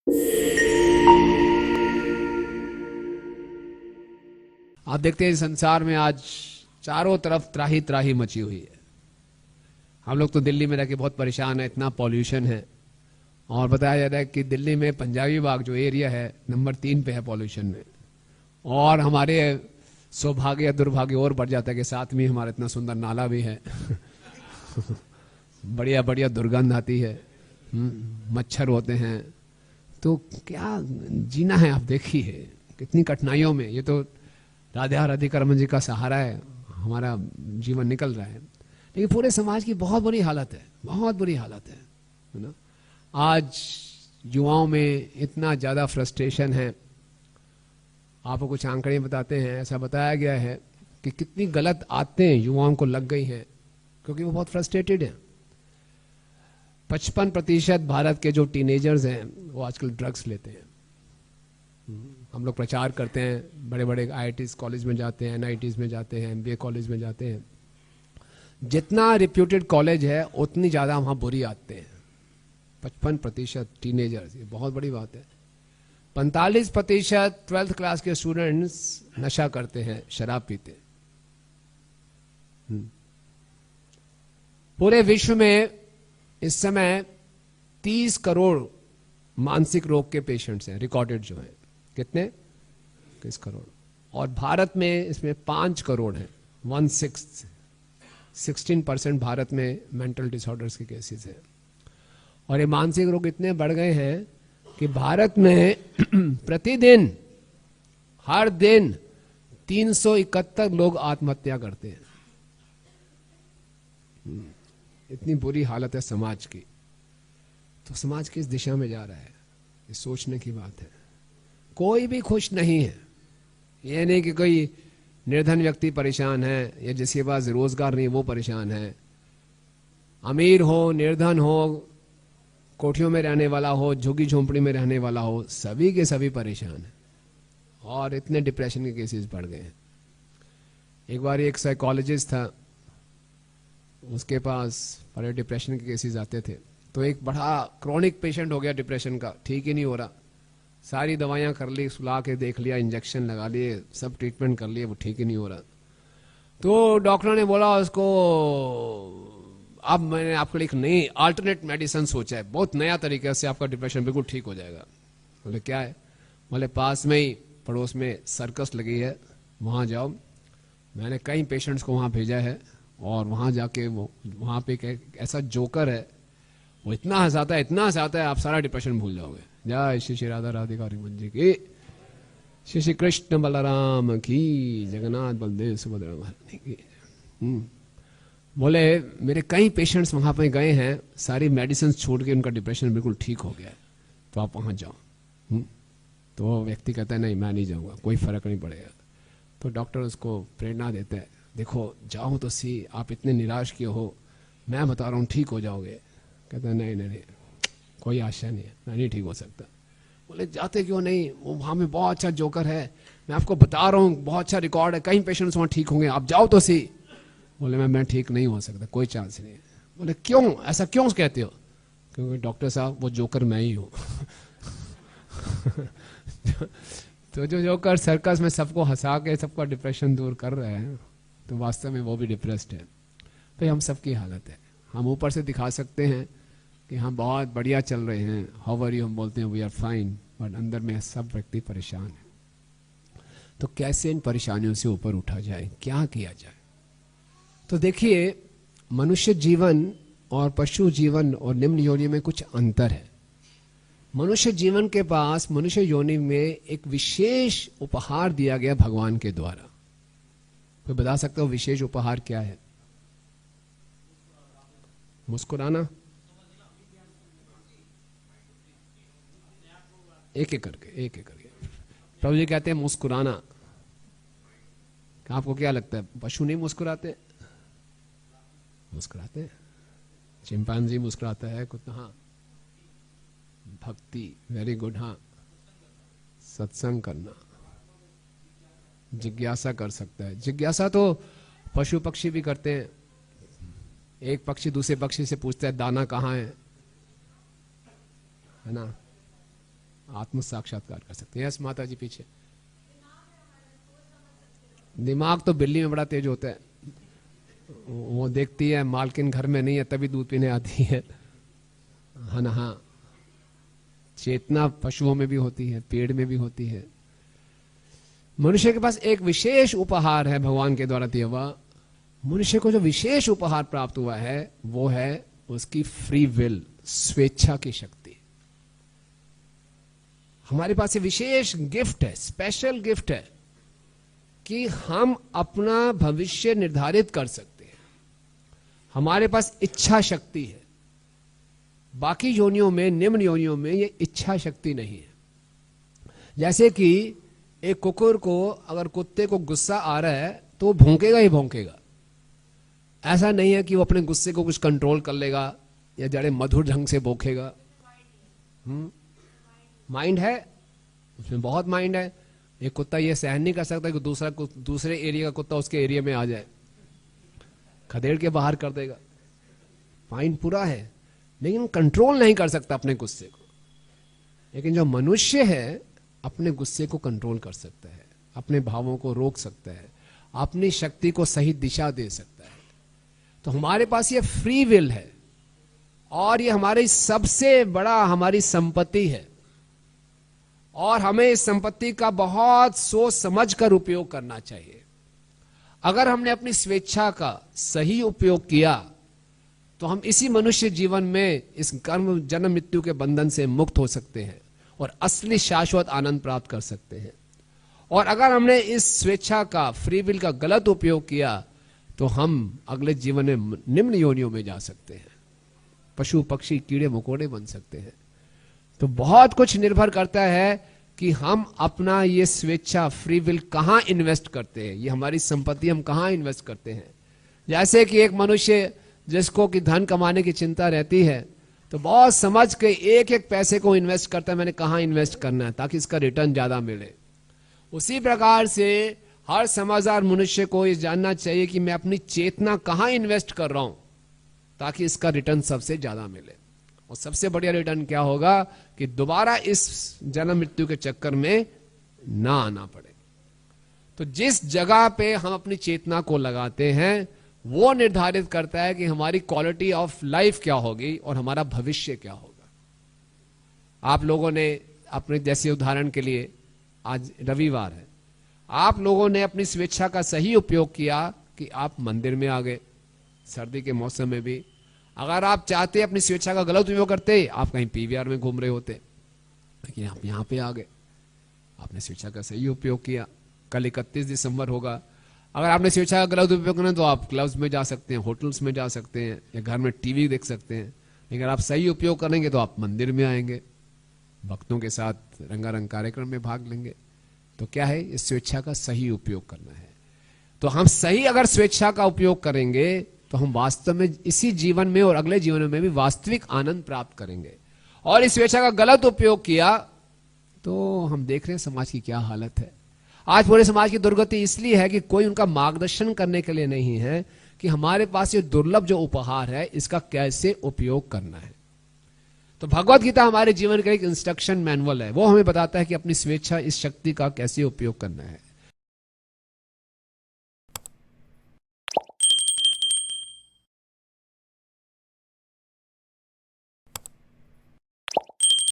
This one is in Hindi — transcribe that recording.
आप देखते हैं संसार में आज चारों तरफ त्राही त्राही मची हुई है। हम लोग तो दिल्ली में रह के बहुत परेशान है, इतना पॉल्यूशन है। और बताया जा रहा है कि दिल्ली में पंजाबी बाग जो एरिया है नंबर 3 पे है पॉल्यूशन में। और हमारे सौभाग्य या दुर्भाग्य और बढ़ जाता है कि साथ में हमारा इतना सुंदर नाला भी है। बढ़िया बढ़िया दुर्गंध आती है, मच्छर होते हैं। तो क्या जीना है, आप देखिए कितनी कठिनाइयों में। ये तो राधा राधिका रमन जी का सहारा है, हमारा जीवन निकल रहा है। लेकिन पूरे समाज की बहुत बुरी हालत है, बहुत बुरी हालत है ना। आज युवाओं में इतना ज्यादा फ्रस्ट्रेशन है। आपको कुछ आंकड़े बताते हैं, ऐसा बताया गया है कि कितनी गलत आदतें युवाओं को लग गई हैं क्योंकि वो बहुत फ्रस्ट्रेटेड हैं। 55% भारत के जो टीनेजर्स हैं वो आजकल ड्रग्स लेते हैं। हम लोग प्रचार करते हैं, बड़े बड़े आईआईटीज कॉलेज में जाते हैं, एनआईटीज में जाते हैं, एमबीए कॉलेज में जाते हैं। जितना रिप्यूटेड कॉलेज है उतनी ज्यादा वहां बुरी आदतें हैं। 55% टीनेजर्स, ये बहुत बड़ी बात है। 45% 12th क्लास के स्टूडेंट्स नशा करते हैं, शराब पीते हैं। पूरे विश्व में इस समय 30 करोड़ मानसिक रोग के पेशेंट्स हैं, रिकॉर्डेड जो हैं। कितने? 30 करोड़। और भारत में इसमें 5 करोड़ हैं, 16% भारत में मेंटल डिसऑर्डर्स के केसेस हैं। और ये मानसिक रोग इतने बढ़ गए हैं कि भारत में प्रतिदिन हर दिन 371 लोग आत्महत्या करते हैं। इतनी बुरी हालत है समाज की। तो समाज किस दिशा में जा रहा है, ये सोचने की बात है। कोई भी खुश नहीं है। ये नहीं कि कोई निर्धन व्यक्ति परेशान है या जिसके पास रोजगार नहीं वो परेशान है। अमीर हो, निर्धन हो, कोठियों में रहने वाला हो, झुग्गी झोंपड़ी में रहने वाला हो, सभी के सभी परेशान है। और इतने डिप्रेशन के केसेस बढ़ गए हैं। एक बार एक साइकोलॉजिस्ट था, उसके पास बड़े डिप्रेशन के केसेस आते थे। तो एक बड़ा क्रॉनिक पेशेंट हो गया डिप्रेशन का, ठीक ही नहीं हो रहा। सारी दवाइयां कर ली, सुला के देख लिया, इंजेक्शन लगा लिए, सब ट्रीटमेंट कर लिए, वो ठीक ही नहीं हो रहा। तो डॉक्टर ने बोला उसको, अब मैंने आपके लिए एक नई अल्टरनेट मेडिसिन सोचा है, बहुत नया तरीके से आपका डिप्रेशन बिल्कुल ठीक हो जाएगा। बोले क्या है? बोले पास में ही पड़ोस में सर्कस लगी है, वहां जाओ। मैंने कई पेशेंट्स को वहां भेजा है और वहां जाके वो वहां पे एक ऐसा जोकर है, वो इतना हंसाता है, इतना हंसाता है, आप सारा डिप्रेशन भूल जाओगे। जय श्री श्री राधा राधिका रमन जी की, श्री श्री कृष्ण बलराम की, जगन्नाथ बलदेव सुभद्रा की। बोले मेरे कई पेशेंट्स वहां पे गए हैं, सारी मेडिसिन छोड़ के उनका डिप्रेशन बिल्कुल ठीक हो गया है, तो आप वहां जाओ। तो वो व्यक्ति कहता है नहीं मैं नहीं जाऊंगा, कोई फर्क नहीं पड़ेगा। तो डॉक्टर उसको प्रेरणा देते हैं, देखो जाओ तो सी, आप इतने निराश क्यों हो, मैं बता रहा हूँ ठीक हो जाओगे। कहता है नहीं नहीं नहीं, कोई आशा नहीं है, मैं नहीं ठीक हो सकता। बोले जाते क्यों नहीं? वो वहां में बहुत अच्छा जोकर है, मैं आपको बता रहा हूँ, बहुत अच्छा रिकॉर्ड है, कई पेशेंट्स वहां ठीक होंगे, आप जाओ तो सी। बोले मैं ठीक नहीं हो सकता, कोई चांस नहीं है। बोले क्यों, ऐसा क्यों कहते हो? क्योंकि डॉक्टर साहब वो जोकर मैं ही हूं। तो जो जोकर सर्कस में सबको हंसा के सबका डिप्रेशन दूर कर रहे हैं, तो वास्तव में वो भी डिप्रेस्ड है। तो हम सबकी हालत है। हम ऊपर से दिखा सकते हैं कि हम बहुत बढ़िया चल रहे हैं, हाउ आर यू, हम बोलते हैं वी आर फाइन, बट अंदर में सब व्यक्ति परेशान है। तो कैसे इन परेशानियों से ऊपर उठा जाए, क्या किया जाए? तो देखिए, मनुष्य जीवन और पशु जीवन और निम्न योनि में कुछ अंतर है। मनुष्य जीवन के पास, मनुष्य योनि में एक विशेष उपहार दिया गया भगवान के द्वारा। कोई बता सकता हो विशेष उपहार क्या है? मुस्कुराना। एक एक करके प्रभु जी कहते हैं मुस्कुराना। आपको क्या लगता है, पशु नहीं मुस्कुराते? मुस्कुराते हैं। चिंपांजी मुस्कुराता है, कुत्ता। हाँ, भक्ति, वेरी गुड। हाँ, सत्संग करना, जिज्ञासा कर सकता है। जिज्ञासा तो पशु पक्षी भी करते हैं। एक पक्षी दूसरे पक्षी से पूछता है दाना कहाँ है ना? आत्म साक्षात्कार कर सकते हैं। यस माता जी पीछे। दिमाग तो बिल्ली में बड़ा तेज होता है, वो देखती है मालकिन घर में नहीं है तभी दूध पीने आती है ना। हाँ, चेतना पशुओं में भी होती है, पेड़ में भी होती है। मनुष्य के पास एक विशेष उपहार है भगवान के द्वारा दिया हुआ। मनुष्य को जो विशेष उपहार प्राप्त हुआ है वो है उसकी फ्री विल, स्वेच्छा की शक्ति। हमारे पास ये विशेष गिफ्ट है, स्पेशल गिफ्ट है कि हम अपना भविष्य निर्धारित कर सकते हैं। हमारे पास इच्छा शक्ति है। बाकी योनियों में, निम्न योनियों में ये इच्छा शक्ति नहीं है। जैसे कि एक कुकुर को, अगर कुत्ते को गुस्सा आ रहा है तो वो भौंकेगा ही भौंकेगा। ऐसा नहीं है कि वो अपने गुस्से को कुछ कंट्रोल कर लेगा या जड़े मधुर ढंग से भौंकेगा। माइंड है, उसमें बहुत माइंड है। एक कुत्ता ये सहन नहीं कर सकता कि दूसरे एरिया का कुत्ता उसके एरिया में आ जाए, खदेड़ के बाहर कर देगा। माइंड पूरा है, लेकिन कंट्रोल नहीं कर सकता अपने गुस्से को। लेकिन जो मनुष्य है अपने गुस्से को कंट्रोल कर सकता है, अपने भावों को रोक सकता है, अपनी शक्ति को सही दिशा दे सकता है। तो हमारे पास ये फ्री विल है और ये हमारी सबसे बड़ा हमारी संपत्ति है और हमें इस संपत्ति का बहुत सोच समझ कर उपयोग करना चाहिए। अगर हमने अपनी स्वेच्छा का सही उपयोग किया तो हम इसी मनुष्य जीवन में इस कर्म जन्म मृत्यु के बंधन से मुक्त हो सकते हैं और असली शाश्वत आनंद प्राप्त कर सकते हैं। और अगर हमने इस स्वेच्छा का, फ्री विल का गलत उपयोग किया तो हम अगले जीवन में निम्न योनियों में जा सकते हैं, पशु पक्षी कीड़े मकोड़े बन सकते हैं। तो बहुत कुछ निर्भर करता है कि हम अपना ये स्वेच्छा, फ्री विल कहां इन्वेस्ट करते हैं, ये हमारी संपत्ति हम कहां इन्वेस्ट करते हैं। जैसे कि एक मनुष्य जिसको कि धन कमाने की चिंता रहती है तो बहुत समझ के एक एक पैसे को इन्वेस्ट करता है, मैंने कहां इन्वेस्ट करना है ताकि इसका रिटर्न ज्यादा मिले। उसी प्रकार से हर समझदार मनुष्य को ये जानना चाहिए कि मैं अपनी चेतना कहां इन्वेस्ट कर रहा हूं ताकि इसका रिटर्न सबसे ज्यादा मिले। और सबसे बढ़िया रिटर्न क्या होगा कि दोबारा इस जन्म मृत्यु के चक्कर में ना आना पड़े। तो जिस जगह पे हम अपनी चेतना को लगाते हैं वो निर्धारित करता है कि हमारी क्वालिटी ऑफ लाइफ क्या होगी और हमारा भविष्य क्या होगा। आप लोगों ने अपने, जैसे उदाहरण के लिए आज रविवार है, आप लोगों ने अपनी स्वेच्छा का सही उपयोग किया कि आप मंदिर में आ गए। सर्दी के मौसम में भी अगर आप चाहते अपनी स्वेच्छा का गलत उपयोग करते, आप कहीं पीवीआर में घूम रहे होते, लेकिन आप यहां पे आ गए, आपने स्वेच्छा का सही उपयोग किया। कल 31 दिसंबर होगा, अगर आपने स्वेच्छा का गलत उपयोग करना तो आप क्लब्स में जा सकते हैं, होटल्स में जा सकते हैं या घर में टीवी देख सकते हैं। लेकिन अगर आप सही उपयोग करेंगे तो आप मंदिर में आएंगे, भक्तों के साथ रंगारंग कार्यक्रम में भाग लेंगे। तो क्या है, इस स्वेच्छा का सही उपयोग करना है। तो हम सही अगर स्वेच्छा का उपयोग करेंगे तो हम वास्तव में इसी जीवन में और अगले जीवन में भी वास्तविक आनंद प्राप्त करेंगे। और इस स्वेच्छा का गलत उपयोग किया तो हम देख रहे हैं समाज की क्या हालत है। आज पूरे समाज की दुर्गति इसलिए है कि कोई उनका मार्गदर्शन करने के लिए नहीं है कि हमारे पास ये दुर्लभ जो उपहार है इसका कैसे उपयोग करना है। तो भगवत गीता हमारे जीवन का एक इंस्ट्रक्शन मैनुअल है, वो हमें बताता है कि अपनी स्वेच्छा, इस शक्ति का कैसे उपयोग करना है।